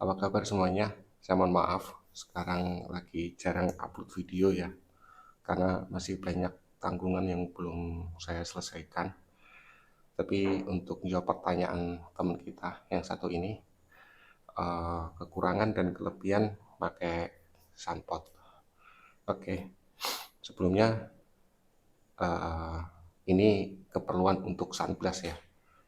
Apa kabar semuanya? Saya mohon maaf, sekarang lagi jarang upload video ya, karena masih banyak tanggungan yang belum saya selesaikan. Tapi untuk menjawab pertanyaan teman kita yang satu ini, kekurangan dan kelebihan pakai sunpot. Oke, sebelumnya eh, ini keperluan untuk sunblast ya,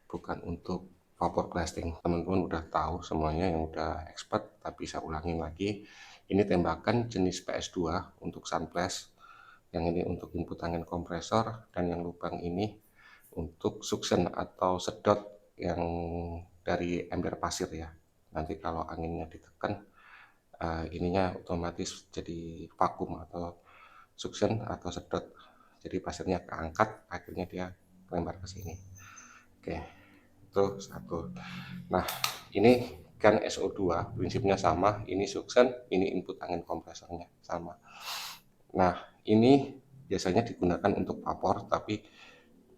bukan untuk vapor blasting. Teman-teman udah tahu semuanya yang udah expert, tapi saya ulangin lagi. Ini tembakan jenis PS2 untuk sunblast, yang ini untuk input angin kompresor, dan yang lubang ini untuk suction atau sedot yang dari ember pasir ya. Nanti kalau anginnya ditekan, ininya otomatis jadi vakum atau suction atau sedot. Jadi pasirnya keangkat, akhirnya dia lempar ke sini. Oke, itu satu. Nah, ini kan SO2, prinsipnya sama. Ini suction, ini input angin kompresornya sama. Nah, ini biasanya digunakan untuk vapor, tapi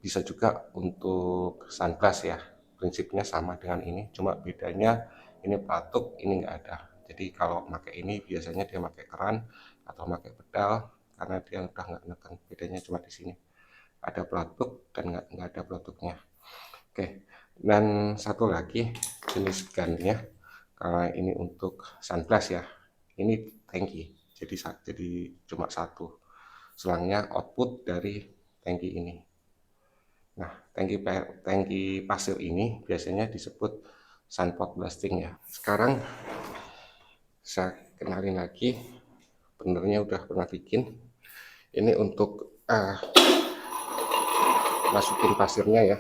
bisa juga untuk sunblast ya. Prinsipnya sama dengan ini, cuma bedanya ini pelatuk, ini nggak ada. Jadi kalau pakai ini biasanya dia pakai keran atau pakai pedal, karena dia udah nggak neken. Bedanya cuma di sini. Ada pelatuk dan nggak ada pelatuknya. Oke, dan satu lagi jenis gunnya, karena ini untuk sunblast ya, ini tangki, jadi cuma satu selangnya output dari tangki ini. Nah, tangki pasir ini biasanya disebut sunpot blasting ya. Sekarang saya kenalin lagi, benernya udah pernah bikin. Ini untuk masukin pasirnya ya.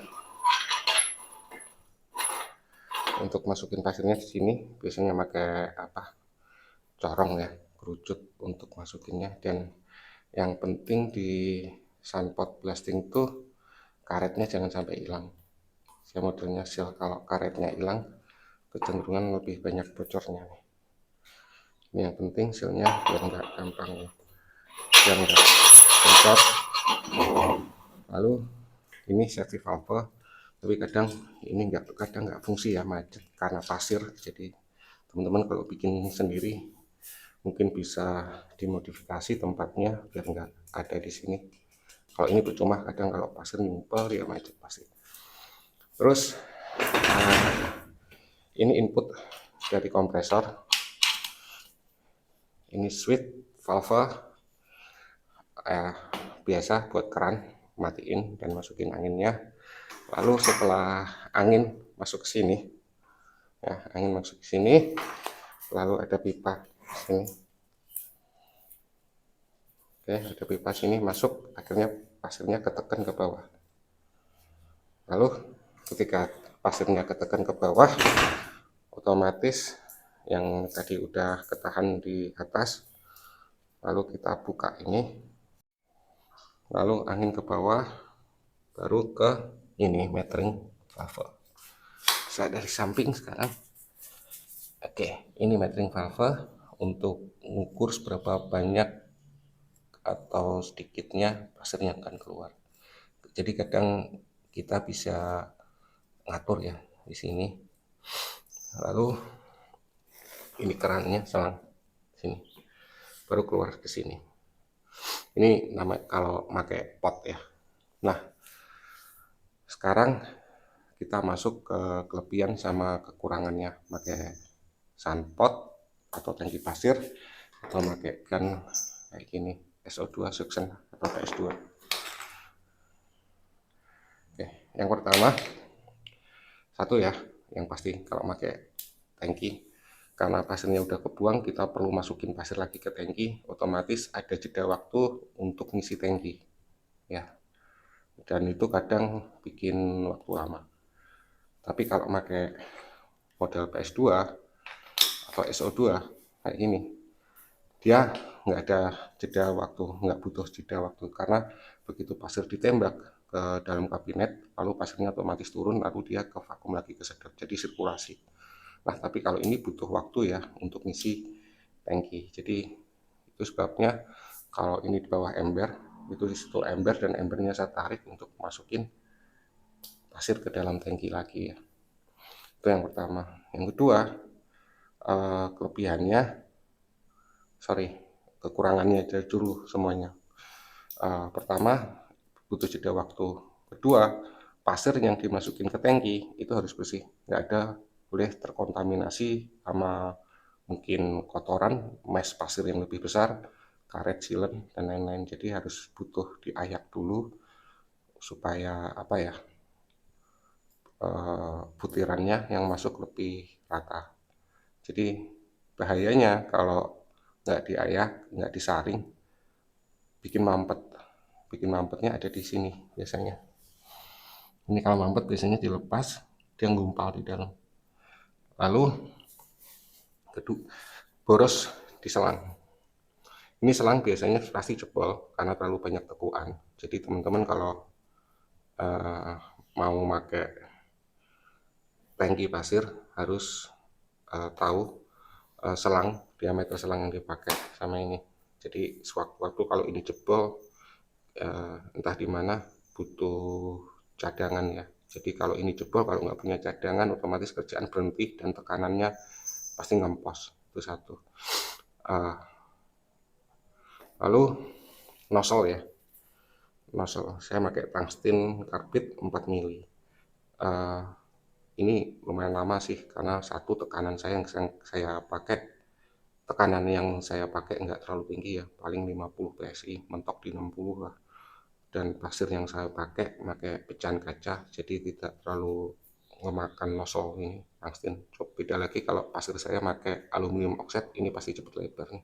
Untuk masukin pasirnya di sini biasanya pakai apa? Corong ya, kerucut untuk masukinnya. Dan yang penting di sunpot blasting tuh karetnya jangan sampai hilang. Saya modelnya seal, kalau karetnya hilang kecenderungan lebih banyak bocornya nih. Ini yang penting sealnya biar nggak gampang ya, biar nggak bocor. Lalu ini safety valve, tapi kadang nggak fungsi ya, macet karena pasir. Jadi teman-teman kalau bikin sendiri mungkin bisa dimodifikasi tempatnya biar nggak ada di sini. Kalau ini percuma, kadang kalau pasir nyumpel ya macet pasti. Terus ini input dari kompresor, ini switch valve biasa buat keran, matiin dan masukin anginnya. Lalu setelah angin masuk ke sini ya, angin masuk ke sini, lalu ada pipa sini. Oke, ada pipa sini masuk, akhirnya pasirnya ketekan ke bawah. Lalu ketika pasirnya ketekan ke bawah, otomatis yang tadi udah ketahan di atas, lalu kita buka ini, lalu angin ke bawah, baru ke ini metering valve. Saya dari samping sekarang. Oke, ini metering valve untuk mengukur seberapa banyak atau sedikitnya pasirnya akan keluar. Jadi kadang kita bisa ngatur ya di sini. Lalu ini kerannya selang sini, baru keluar ke sini. Ini nama kalau pakai pot ya. Nah, sekarang kita masuk ke kelebihan sama kekurangannya pakai sunpot atau tangki pasir, atau pakai gun kayak gini, SO2 suction atau PS2. Oke, yang pertama satu ya, yang pasti kalau pakai tangki, karena pasirnya udah kebuang, kita perlu masukin pasir lagi ke tangki, otomatis ada jeda waktu untuk ngisi tangki ya, dan itu kadang bikin waktu lama. Tapi kalau pakai model PS2 atau SO2 kayak gini, dia nggak ada jeda waktu, nggak butuh jeda waktu, karena begitu pasir ditembak ke dalam kabinet, lalu pasirnya otomatis turun, lalu dia ke vakum lagi, ke sedot, jadi sirkulasi. Nah, tapi kalau ini butuh waktu ya untuk ngisi tangki. Jadi itu sebabnya kalau ini di bawah ember, itu di situ ember, dan embernya saya tarik untuk masukin pasir ke dalam tangki lagi ya. Itu yang pertama. Yang kedua, Kelebihannya, kekurangannya aja dulu semuanya. Pertama, butuh jeda waktu. Kedua, pasir yang dimasukin ke tangki itu harus bersih, nggak ada boleh terkontaminasi sama mungkin kotoran, mes pasir yang lebih besar, karet, silen, dan lain-lain. Jadi harus butuh diayak dulu supaya apa ya, butirannya yang masuk lebih rata. Jadi bahayanya kalau nggak diayak, nggak disaring, bikin mampet. Bikin mampetnya ada di sini biasanya. Ini kalau mampet biasanya dilepas, dia ngumpal di dalam. Lalu kedua, boros di selang. Ini selang biasanya pasti jebol karena terlalu banyak tekuan. Jadi teman-teman kalau uh, mau pakai tangki pasir harus tahu selang, diameter selang yang dipakai sama ini. Jadi sewaktu-waktu kalau ini jebol, entah di mana, butuh cadangan ya. Jadi kalau ini jebol, kalau nggak punya cadangan, otomatis kerjaan berhenti dan tekanannya pasti ngempos. Itu satu. Lalu nozzle ya. Nozzle, saya pakai tungsten karbit 4 mili. Ini lumayan lama sih, karena satu, tekanan saya yang saya pakai, tekanan yang saya pakai nggak terlalu tinggi ya, paling 50 PSI, mentok di 60 lah. Dan pasir yang saya pakai pecahan kaca, jadi tidak terlalu memakan nozzle ini tungsten. Coba beda lagi kalau pasir saya pakai aluminium oxide, ini pasti cepat lebar nih.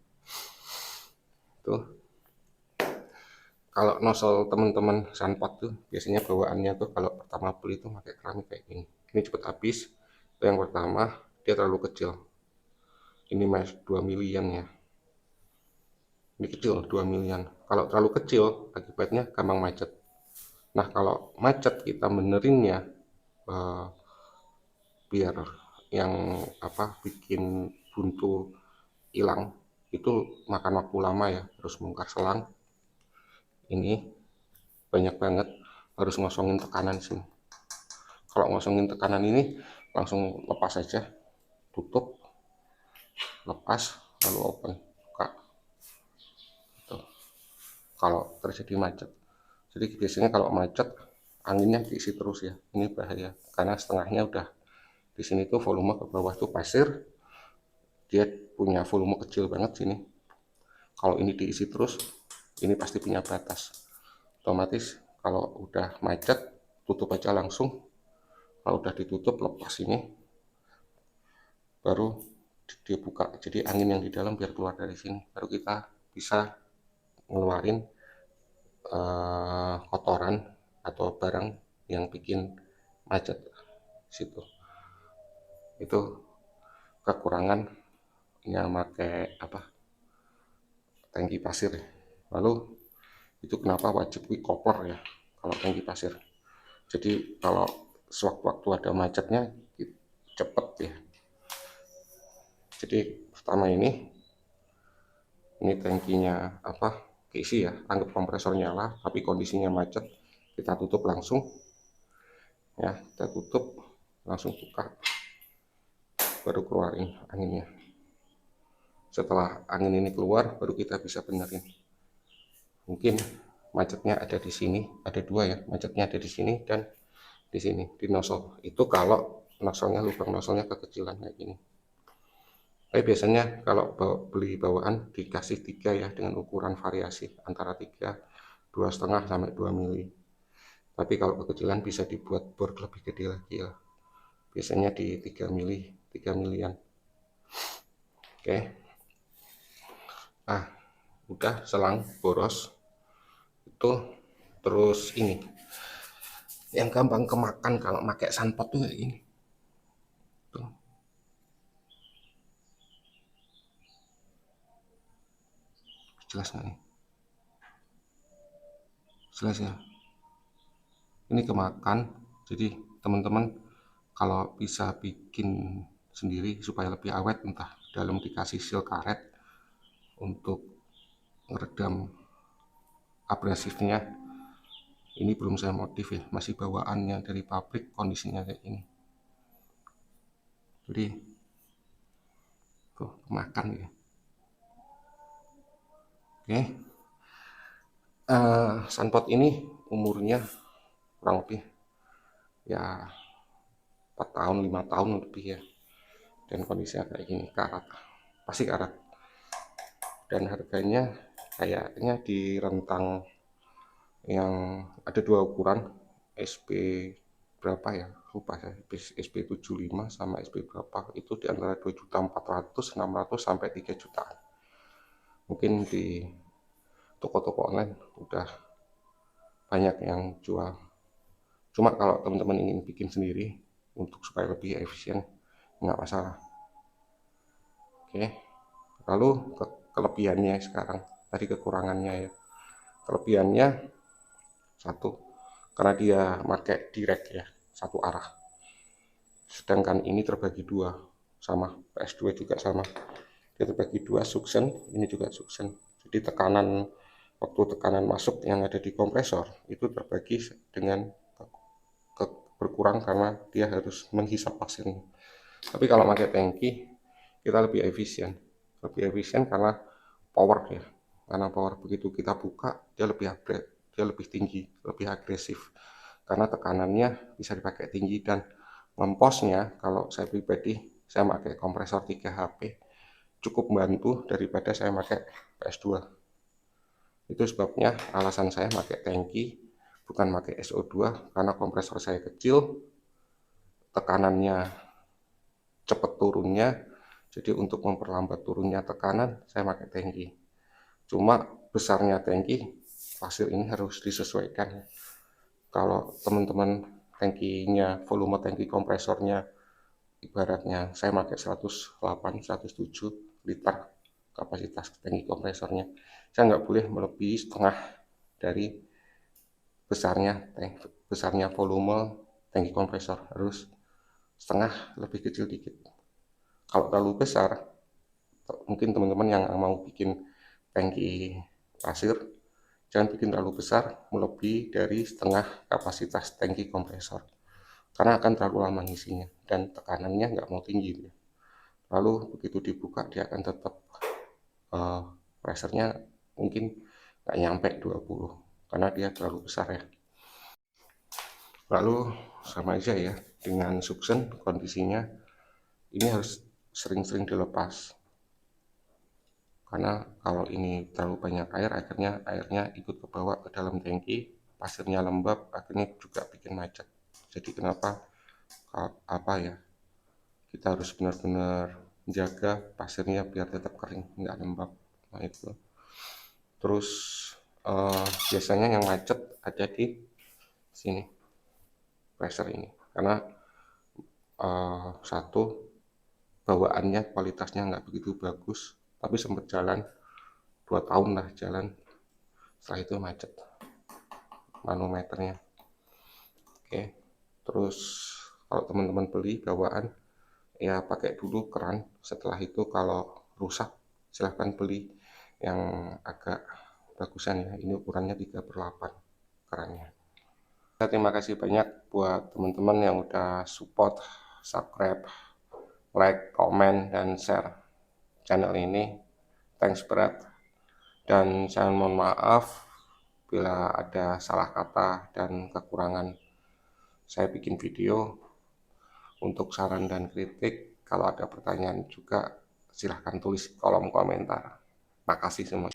Tuh. Kalau nozzle teman-teman sunpot tuh biasanya bawaannya tuh kalau pertama beli tuh pakai keramik kayak gini. Ini cepat habis. Itu yang pertama, dia terlalu kecil. Ini mas 2 milian ya. Ini kecil 2 milian. Kalau terlalu kecil akibatnya gampang macet. Nah, kalau macet kita benerinnya biar yang bikin buntu hilang itu makan waktu lama ya, harus bongkar selang. Ini banyak banget, harus ngosongin tekanan sini. Kalau ngosongin tekanan ini langsung lepas aja, tutup, lepas, lalu open, buka. Gitu. Kalau terjadi macet, jadi biasanya kalau macet anginnya diisi terus ya, ini bahaya karena setengahnya udah di sini tuh volume ke bawah tuh pasir, dia punya volume kecil banget sini. Kalau ini diisi terus, ini pasti punya batas. Otomatis kalau udah macet, tutup aja langsung. Kalau udah ditutup, lepas ini, baru dibuka. Jadi angin yang di dalam biar keluar dari sini. Baru kita bisa ngeluarin kotoran atau barang yang bikin macet situ. Itu kekurangannya pakai tangki pasir. Lalu itu kenapa wajib kopler ya kalau tangki pasir. Jadi kalau sewaktu-waktu ada macetnya cepet ya. Jadi pertama ini tangkinya keisi ya, anggap kompresor nyala tapi kondisinya macet, kita tutup langsung ya, kita tutup langsung buka, baru keluarin anginnya. Setelah angin ini keluar baru kita bisa benerin. Mungkin macetnya ada di sini, ada dua ya, macetnya ada di sini dan di sini di nozzle. Itu kalau nozzle-nya, lubang nozzle-nya kekecilan kayak gini. Tapi biasanya kalau beli bawaan dikasih 3 ya, dengan ukuran variasi antara 3, 2,5 sampai 2 mili. Tapi kalau kekecilan bisa dibuat bor lebih gede lagi ya. Biasanya di 3 mili, 3 milian. Oke. Udah selang boros. Itu terus ini. Yang gampang kemakan kalau pakai sunpot tuh kayak gini. Tuh. Jelas nggak nih? Jelas ya. Ini kemakan, jadi teman-teman kalau bisa bikin sendiri supaya lebih awet, entah dalam dikasih seal karet untuk meredam abrasifnya. Ini belum saya modif ya, masih bawaannya dari pabrik, kondisinya kayak ini. Jadi tuh makan ya. Oke, sunpot ini umurnya kurang lebih ya 4 tahun 5 tahun lebih ya, dan kondisinya kayak gini, karat, pasti karat. Dan harganya kayaknya di rentang yang ada 2 ukuran, SP berapa ya, lupa saya, SP 75 sama SP berapa, itu di antara 2.400.000, 600 sampai 3 jutaan. Mungkin di toko-toko online udah banyak yang jual. Cuma kalau teman-teman ingin bikin sendiri untuk supaya lebih efisien, nggak masalah. Oke, lalu kelebihannya sekarang, tadi kekurangannya ya. Kelebihannya satu, karena dia pakai direct ya, satu arah. Sedangkan ini terbagi dua, sama PS2 juga sama. Dia terbagi dua, suction, ini juga suction. Jadi waktu tekanan masuk yang ada di kompresor itu terbagi dengan berkurang karena dia harus menghisap pasirnya. Tapi kalau pakai tangki kita lebih efisien karena power ya. Karena power begitu kita buka dia lebih tinggi, lebih agresif. Karena tekanannya bisa dipakai tinggi, dan ngemposnya kalau saya pribadi saya pakai kompresor 3 HP cukup membantu daripada saya pakai PS2. Itu sebabnya alasan saya pakai tangki bukan pakai SO2, karena kompresor saya kecil, tekanannya cepat turunnya, jadi untuk memperlambat turunnya tekanan saya pakai tangki. Cuma besarnya tangki hasil ini harus disesuaikan. Kalau teman-teman tangkinya, volume tangki kompresornya ibaratnya saya pakai 108-107 liter kapasitas tangki kompresornya, saya nggak boleh melebihi setengah dari besarnya volume tangki kompresor, harus setengah, lebih kecil dikit. Kalau terlalu besar, mungkin teman-teman yang mau bikin tangki pasir jangan bikin terlalu besar, melebihi dari setengah kapasitas tangki kompresor, karena akan terlalu lama ngisinya dan tekanannya nggak mau tinggi. Lalu begitu dibuka dia akan tetap pressure-nya mungkin nggak nyampe 20 karena dia terlalu besar ya. Lalu sama aja ya dengan suction, kondisinya ini harus sering-sering dilepas, karena kalau ini terlalu banyak air, airnya ikut ke bawah ke dalam tangki, pasirnya lembab, akhirnya juga bikin macet. Jadi kenapa ya, kita harus benar-benar menjaga pasirnya biar tetap kering, nggak lembab. Nah itu. Terus biasanya yang macet ada di sini, pressure ini, karena satu, bawaannya kualitasnya nggak begitu bagus, tapi sempat jalan 2 tahun lah jalan, setelah itu macet manometernya. Oke, terus kalau teman-teman beli bawaan ya pakai dulu keran, setelah itu kalau rusak silahkan beli yang agak bagusan ya, ini ukurannya 3/8 kerannya. Terima kasih banyak buat teman-teman yang udah support, subscribe, like, komen, dan share channel ini. Thanks berat, dan saya mohon maaf bila ada salah kata dan kekurangan. Saya bikin video untuk saran dan kritik. Kalau ada pertanyaan juga silahkan tulis di kolom komentar. Makasih semua.